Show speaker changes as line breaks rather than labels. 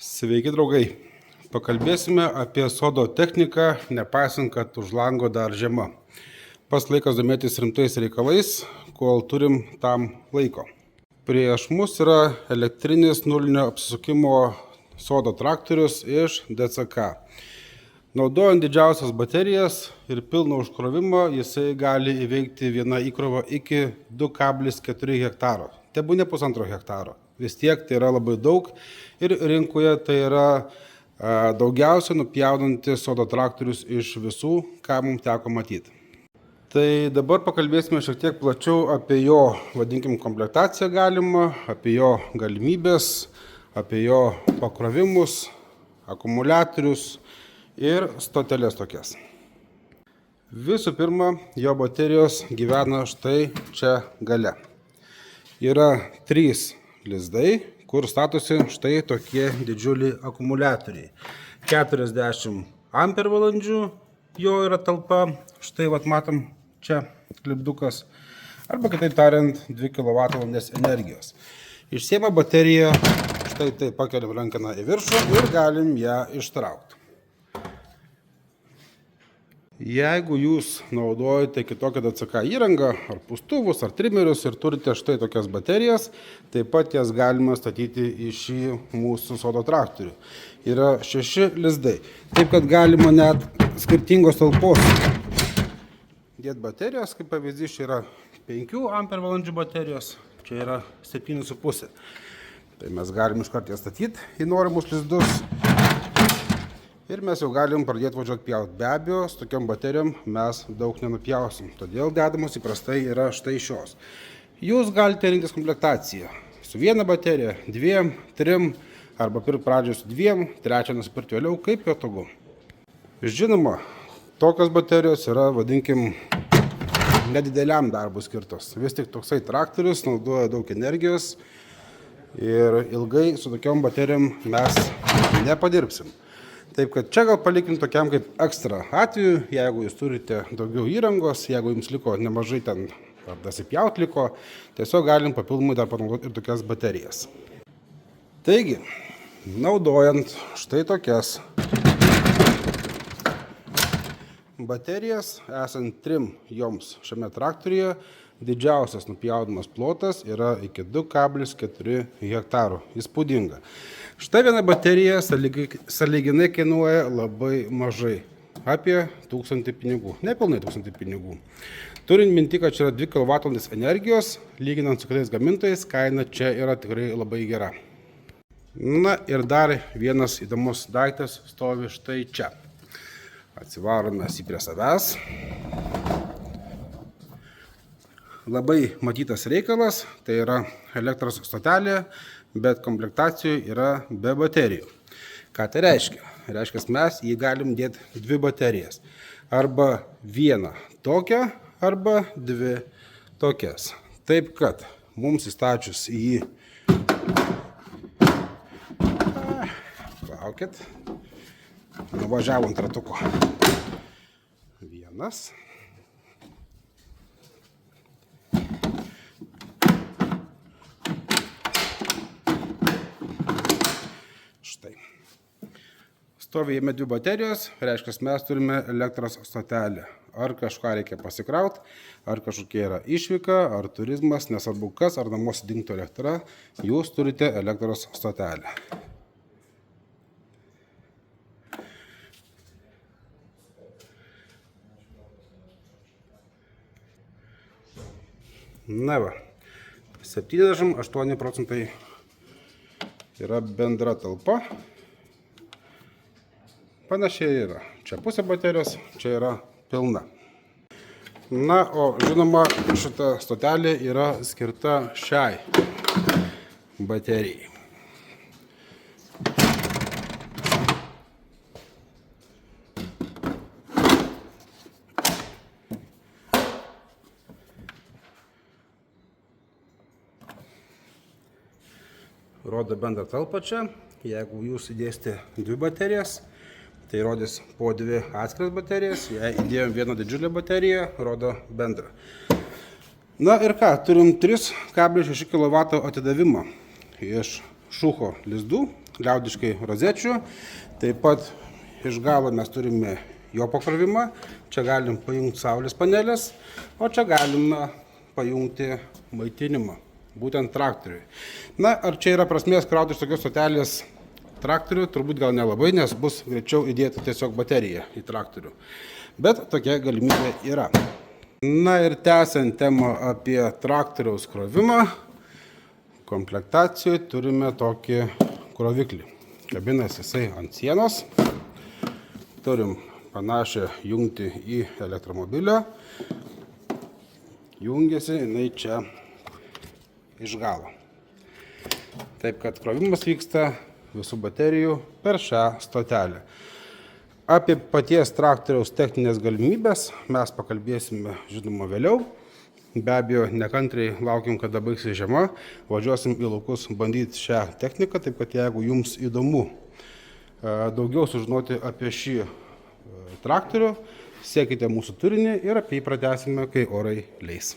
Sveiki draugai, pakalbėsime apie sodo techniką, nepaisant, kad už lango dar žiema. Pas laikas domėtis rimtais reikalais, kol turim tam laiko. Prieš mus yra elektrinis nulinio apsisukimo sodo traktorius iš DCK. Naudojant didžiausias baterijas ir pilną užkrovimą, jisai gali įveikti vieną įkrovą iki 2,4 hektaro. Tebūnie 1,5 hektaro. Vis tiek tai yra labai daug ir rinkoje tai yra daugiausia nupjaunantis sodo traktorius iš visų, ką mums teko matyti. Tai dabar pakalbėsime šiek tiek plačiau apie jo, vadinkim, komplektaciją galimą, apie jo galimybės, apie jo pakrovimus, akumuliatorius ir stoteles tokias. Visų pirma, jo baterijos gyvena štai čia gale. Yra 3 lizdai, kur statosi štai tokie didžiuliai akumuliatoriai. 40 ampervalandžių jo yra talpa, štai vat matom čia lipdukas, arba kitaip tariant 2 kWh energijos. Išsiema bateriją, štai tai pakeliam rankeną į viršų ir galim ją ištraukti. Jeigu jūs naudojate kitokią DCK įrangą, ar pūstuvus, ar trimerius ir turite štai tokias baterijas, taip pat jas galima statyti į šį mūsų sodo traktorių. Yra 6 lizdai, taip kad galima net skirtingos talpos dėti baterijos, kaip pavyzdys, čia yra 5 ampervalandžių baterijos, čia yra 7,5. Tai mes galim iškart jas statyti į norimus lizdus. Ir mes jau galim pradėti važiuoti pjauti. Be abejo, su tokiam baterijom mes daug nenupjausim. Todėl dedamos įprastai yra štai šios. Jūs galite rinktis komplektaciją. Su viena baterija, 2, 3, arba pirkti pradžioje su 2, trečią nusipirkti vėliau, kaip patogu. Žinoma, tokios baterijos yra, vadinkim, nedideliam darbui skirtos. Vis tik toksai traktorius naudoja daug energijos ir ilgai su tokiom baterijom mes nepadirbsim. Taip kad čia gal palikim tokiam kaip ekstra atveju, jeigu jūs turite daugiau įrangos, jeigu jums liko nemažai ten, ar dasipjaut liko, tiesiog galim papildomai dar panaudoti ir tokias baterijas. Taigi, naudojant štai tokias baterijas, esant 3 joms šiame traktoriuje, didžiausias nupjaudamas plotas yra iki 2,4 hektaro. Įspūdinga. Štai viena baterija sąlyginai kainuoja labai mažai. Apie 1000 pinigų. Nepilnai 1000 pinigų. Turint minti, kad čia yra 2 kWh energijos, lyginant su kitais gamintojais, kaina čia yra tikrai labai gera. Na ir dar vienas įdomus daiktas stovi štai čia. Atsivarome jį prie savęs. Labai matytas reikalas, tai yra elektros stotelė, bet komplektacijoje yra be baterijų. Ką tai reiškia? Reiškia, mes jį galim dėti 2 baterijas. Arba vieną tokią, arba 2 tokias. Taip kad mums įstačius jį... Palaukit. Nuvažiavo ant ratuko. Vienas. Štai. Stovi jame 2 baterijos, reiškia, mes turime elektros stotelę. Ar kažką reikia pasikrauti, ar kažkokia yra išvyka, ar turizmas, nesvarbu kas, ar namuose dingtų elektra, jūs turite elektros stotelę. Na va, 78 procentai yra bendra talpa. Panašiai yra. Čia pusė baterijos, čia yra pilna. Na, o žinoma, šita stotelė yra skirta šiai baterijai. Rodo bendrą talpą čia. Jeigu jūs įdėsite 2 baterijas, tai rodys po 2 atskiras baterijas. Jei įdėjom vieną didžiulę bateriją, rodo bendrą. Na ir ką, turim 3,6 kW atidavimą iš šucho lizdų, liaudiškai rozečių. Taip pat iš galo mes turime jo pakrovimą. Čia galim pajungti saulės panelės, o čia galime pajungti maitinimą, būtent traktoriui. Na, ar čia yra prasmės krauti iš tokios stotelės traktorių? Turbūt gal nelabai, nes bus greičiau įdėti tiesiog bateriją į traktorių. Bet tokia galimybė yra. Na ir tęsiant temą apie traktoriaus krovimą, komplektacijoje turime tokį kroviklį. Kabinasi jisai ant sienos. Turim panašią jungtį į elektromobilio. Jungiasi jinai čia iš galo. Taip kad krovimas vyksta visų baterijų per šią stotelę. Apie paties traktoriaus techninės galimybės mes pakalbėsime, žinoma, vėliau. Be abejo, nekantriai laukiam, kada baigsis žiema. Važiuosim į laukus bandyti šią techniką, taip kad jeigu jums įdomu daugiau sužinoti apie šį traktorių, sekite mūsų turinį ir apie jį pratęsime, kai orai leis.